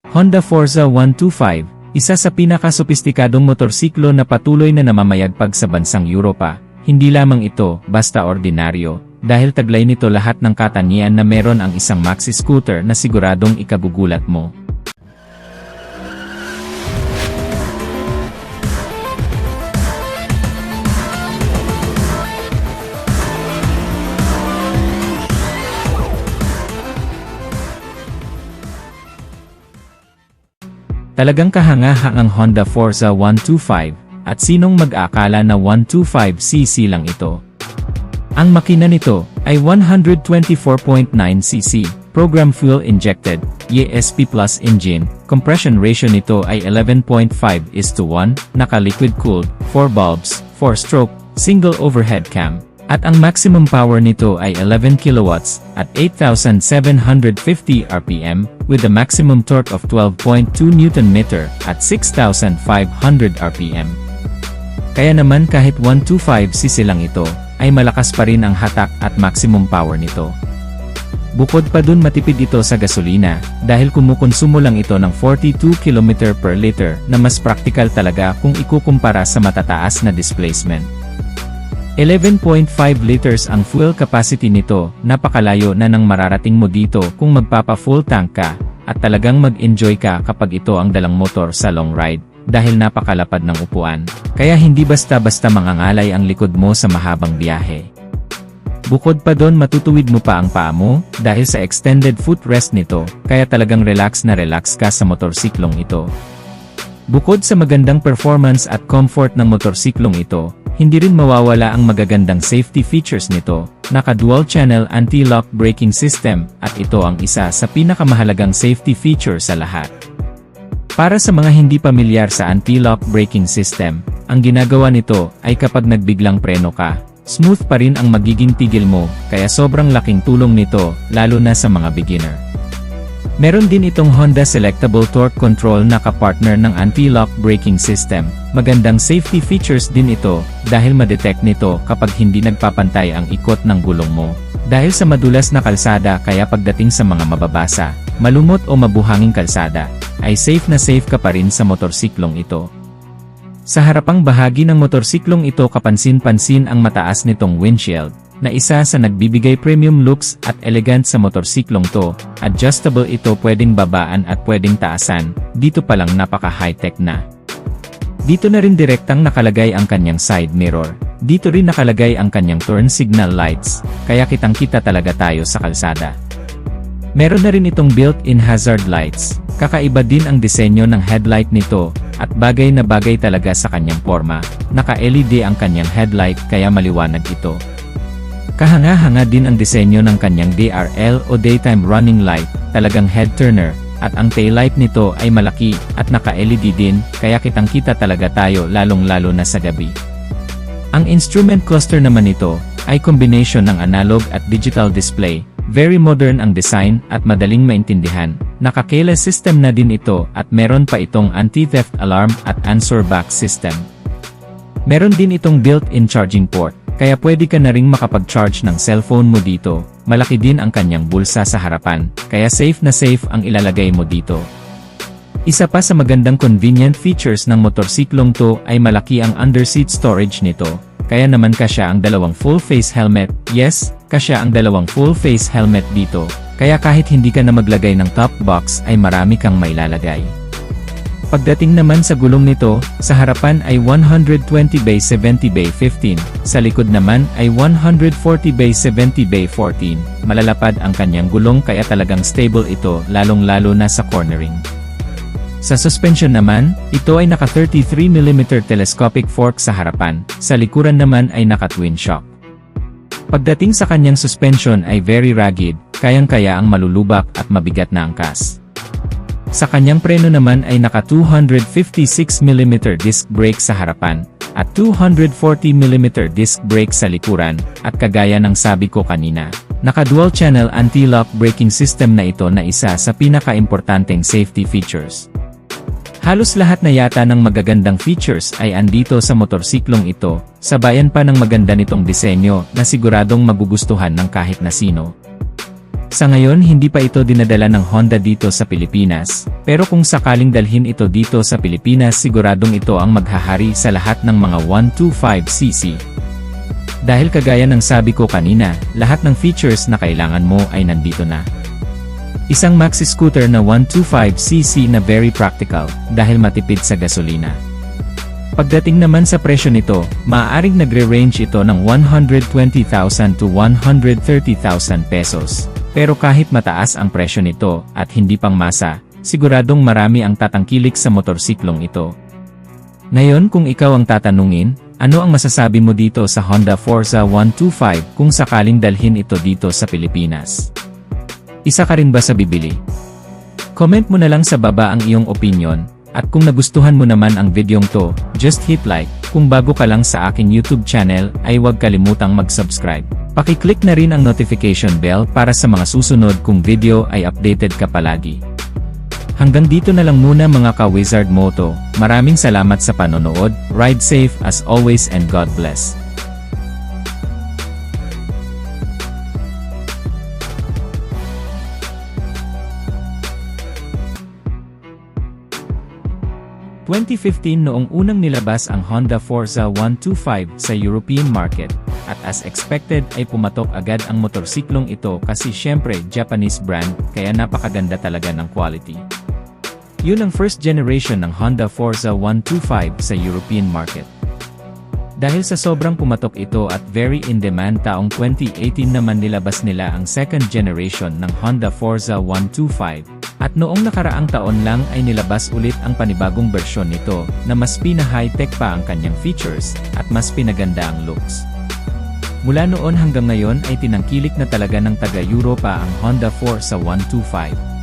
Honda Forza 125, isa sa pinaka-sopistikadong motorsiklo na patuloy na namamayagpag sa bansang Europa. Hindi lamang ito basta ordinaryo, dahil taglay nito lahat ng katangian na meron ang isang maxi scooter na siguradong ikagugulat mo. Talagang kahanga-hang ang Honda Forza 125, at sinong mag-aakala na 125cc lang ito? Ang makina nito ay 124.9cc, program fuel injected, ESP Plus engine, compression ratio nito ay 11.5:1, naka-liquid cooled, 4 bulbs, 4-stroke, single overhead cam. At ang maximum power nito ay 11 kilowatts at 8,750 RPM with a maximum torque of 12.2 Nm at 6,500 RPM. Kaya naman kahit 125cc lang ito, ay malakas pa rin ang hatak at maximum power nito. Bukod pa dun matipid ito sa gasolina dahil kumukonsumo lang ito ng 42 km per liter na mas practical talaga kung ikukumpara sa matataas na displacement. 11.5 liters ang fuel capacity nito, napakalayo na nang mararating mo dito kung magpapa-full tank ka, at talagang mag-enjoy ka kapag ito ang dalang motor sa long ride, dahil napakalapad ng upuan, kaya hindi basta-basta mangangalay ang likod mo sa mahabang biyahe. Bukod pa doon matutuwid mo pa ang paa mo, dahil sa extended footrest nito, kaya talagang relax na relax ka sa motorsiklong ito. Bukod sa magandang performance at comfort ng motorsiklong ito, hindi rin mawawala ang magagandang safety features nito, naka-dual channel anti-lock braking system, at ito ang isa sa pinakamahalagang safety feature sa lahat. Para sa mga hindi pamilyar sa anti-lock braking system, ang ginagawa nito ay kapag nagbiglang preno ka, smooth pa rin ang magiging tigil mo, kaya sobrang laking tulong nito, lalo na sa mga beginner. Meron din itong Honda Selectable Torque Control na kapartner ng anti-lock braking system. Magandang safety features din ito dahil ma-detect nito kapag hindi nagpapantay ang ikot ng gulong mo. Dahil sa madulas na kalsada kaya pagdating sa mga mababasa, malumot o mabuhanging kalsada, ay safe na safe ka pa rin sa motorsiklong ito. Sa harapang bahagi ng motorsiklong ito kapansin-pansin ang mataas nitong windshield, na isa sa nagbibigay premium looks at elegant sa motorsiklong to. Adjustable ito, pwedeng babaan at pwedeng taasan, dito palang napaka-high-tech na. Dito na rin direktang nakalagay ang kanyang side mirror, dito rin nakalagay ang kanyang turn signal lights, kaya kitang-kita talaga tayo sa kalsada. Meron na rin itong built-in hazard lights, kakaiba din ang disenyo ng headlight nito, at bagay na bagay talaga sa kanyang forma, naka-LED ang kanyang headlight kaya maliwanag ito. Kahanga-hanga din ang disenyo ng kanyang DRL o Daytime Running Light, talagang head turner, at ang taillight nito ay malaki at naka-LED din, kaya kitang-kita talaga tayo lalong-lalo na sa gabi. Ang instrument cluster naman nito ay combination ng analog at digital display, very modern ang design at madaling maintindihan. Naka-keyless system na din ito at meron pa itong anti-theft alarm at answer back system. Meron din itong built-in charging port, kaya pwede ka na ring makapag-charge ng cellphone mo dito. Malaki din ang kanyang bulsa sa harapan, kaya safe na safe ang ilalagay mo dito. Isa pa sa magandang convenient features ng motorsiklong to ay malaki ang underseat storage nito, kaya naman kasya ang dalawang full-face helmet. Yes, kasya ang dalawang full-face helmet dito, kaya kahit hindi ka na maglagay ng top box ay marami kang mailalagay. Pagdating naman sa gulong nito, sa harapan ay 120/70/15, sa likod naman ay 140/70/14. Malalapad ang kanyang gulong kaya talagang stable ito lalong-lalo na sa cornering. Sa suspension naman, ito ay naka 33mm telescopic fork sa harapan, sa likuran naman ay naka twin shock. Pagdating sa kanyang suspension ay very rugged, kayang-kaya ang malulubak at mabigat na angkas. Sa kanyang preno naman ay naka 256mm disc brake sa harapan, at 240mm disc brake sa likuran, at kagaya ng sabi ko kanina, naka dual channel anti-lock braking system na ito na isa sa pinaka-importanteng safety features. Halos lahat na yata ng magagandang features ay andito sa motorsiklong ito, sabayan pa ng maganda nitong disenyo na siguradong magugustuhan ng kahit na sino. Sa ngayon hindi pa ito dinadala ng Honda dito sa Pilipinas, pero kung sakaling dalhin ito dito sa Pilipinas siguradong ito ang maghahari sa lahat ng mga 125cc. Dahil kagaya ng sabi ko kanina, lahat ng features na kailangan mo ay nandito na. Isang maxi scooter na 125cc na very practical, dahil matipid sa gasolina. Pagdating naman sa presyo nito, maaaring nagre-range ito ng 120,000 to 130,000 pesos. Pero kahit mataas ang presyo nito, at hindi pang masa, siguradong marami ang tatangkilik sa motorsiklong ito. Ngayon kung ikaw ang tatanungin, ano ang masasabi mo dito sa Honda Forza 125 kung sakaling dalhin ito dito sa Pilipinas? Isa ka rin ba sa bibili? Comment mo na lang sa baba ang iyong opinion, at kung nagustuhan mo naman ang videong to, just hit like. Kung bago ka lang sa aking YouTube channel, ay huwag kalimutang mag-subscribe. Paki-click na rin ang notification bell para sa mga susunod kong video ay updated ka palagi. Hanggang dito na lang muna mga ka-Wizard Moto, maraming salamat sa panonood, ride safe as always and God bless. Noong 2015 noong unang nilabas ang Honda Forza 125 sa European market, at as expected ay pumatok agad ang motorsiklong ito kasi syempre Japanese brand, kaya napakaganda talaga ng quality. Yun ang first generation ng Honda Forza 125 sa European market. Dahil sa sobrang pumatok ito at very in demand taong 2018 naman nilabas nila ang second generation ng Honda Forza 125. At noong nakaraang taon lang ay nilabas ulit ang panibagong bersyon nito, na mas pina-high-tech pa ang kanyang features, at mas pinaganda ang looks. Mula noon hanggang ngayon ay tinangkilik na talaga ng taga-Europa ang Honda Forza 125.